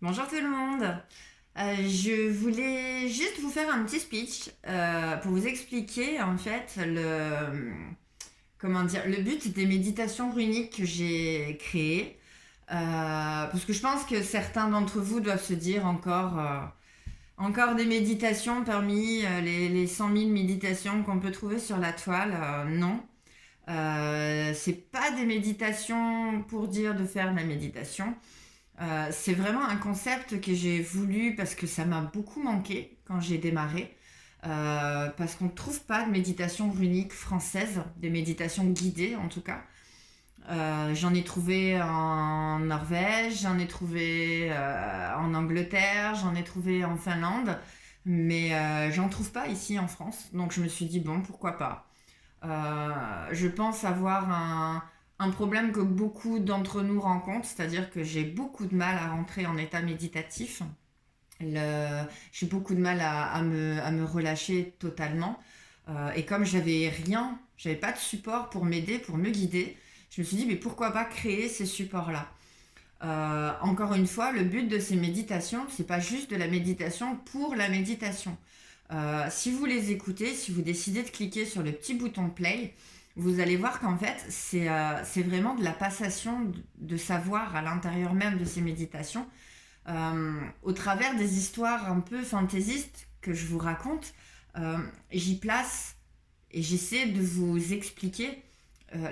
Bonjour tout le monde. Je voulais juste vous faire un petit speech pour vous expliquer en fait comment dire, le but des méditations runiques que j'ai créées. Parce que je pense que certains d'entre vous doivent se dire encore des méditations parmi les 100 000 méditations qu'on peut trouver sur la toile. Non. C'est pas des méditations pour dire de faire de la méditation. C'est vraiment un concept que j'ai voulu parce que ça m'a beaucoup manqué quand j'ai démarré. Parce qu'on ne trouve pas de méditation runique française, des méditations guidées en tout cas. J'en ai trouvé en Norvège, j'en ai trouvé en Angleterre, j'en ai trouvé en Finlande, mais j'en trouve pas ici en France. Donc je me suis dit, bon, pourquoi pas. Je pense avoir un problème que beaucoup d'entre nous rencontrent, c'est-à-dire que j'ai beaucoup de mal à rentrer en état méditatif. J'ai beaucoup de mal à me relâcher totalement. Et comme j'avais pas de support pour m'aider, pour me guider, je me suis dit, mais pourquoi pas créer ces supports-là. Encore une fois, le but de ces méditations, c'est pas juste de la méditation pour la méditation. Si vous les écoutez, si vous décidez de cliquer sur le petit bouton play, vous allez voir qu'en fait, c'est vraiment de la passation de savoir à l'intérieur même de ces méditations, au travers des histoires un peu fantaisistes que je vous raconte. J'y place et j'essaie de vous expliquer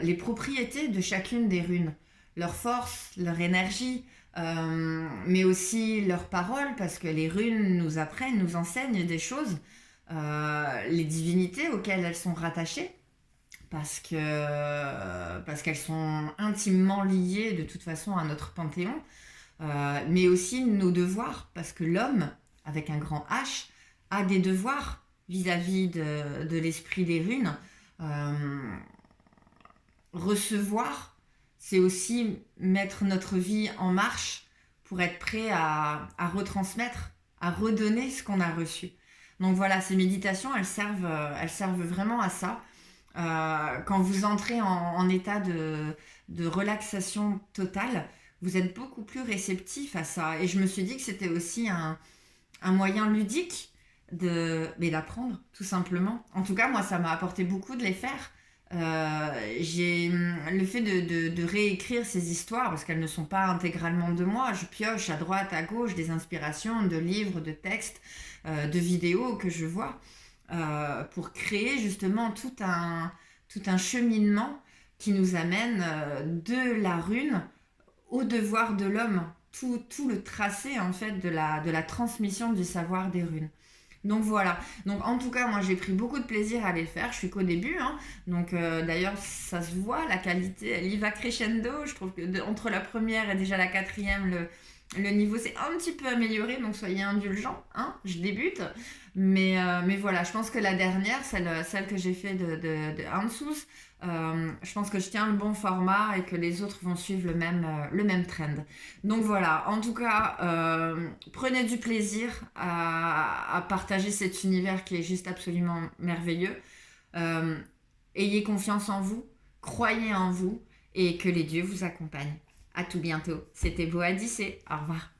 les propriétés de chacune des runes, leur force, leur énergie, mais aussi leurs paroles, parce que les runes nous apprennent, nous enseignent des choses, les divinités auxquelles elles sont rattachées, parce qu'elles sont intimement liées de toute façon à notre panthéon, mais aussi nos devoirs, parce que l'homme, avec un grand H, a des devoirs vis-à-vis de l'esprit des runes. Euh, Recevoir, c'est aussi mettre notre vie en marche pour être prêt à retransmettre, à redonner ce qu'on a reçu. Donc voilà, ces méditations, elles servent vraiment à ça. Quand vous entrez en état de relaxation totale, vous êtes beaucoup plus réceptif à ça. Et je me suis dit que c'était aussi un moyen ludique d'apprendre, tout simplement. En tout cas, moi, ça m'a apporté beaucoup de les faire. Le fait de réécrire ces histoires, parce qu'elles ne sont pas intégralement de moi, je pioche à droite, à gauche des inspirations de livres, de textes, de vidéos que je vois, pour créer justement tout un cheminement qui nous amène de la rune au devoir de l'homme, tout le tracé en fait de la transmission du savoir des runes. Donc voilà. Donc en tout cas, moi j'ai pris beaucoup de plaisir à les faire. Je suis qu'au début, hein. Donc d'ailleurs, ça se voit, la qualité, elle y va crescendo. Je trouve que entre la première et déjà la quatrième, le niveau s'est un petit peu amélioré. Donc soyez indulgents, hein. Je débute. Mais voilà, je pense que la dernière, celle que j'ai fait de Hansus, je pense que je tiens le bon format et que les autres vont suivre le même trend. Donc voilà, en tout cas, prenez du plaisir à partager cet univers qui est juste absolument merveilleux. Euh, Ayez confiance en vous, croyez en vous et que les dieux vous accompagnent. À tout bientôt. C'était Boadicée. Au revoir.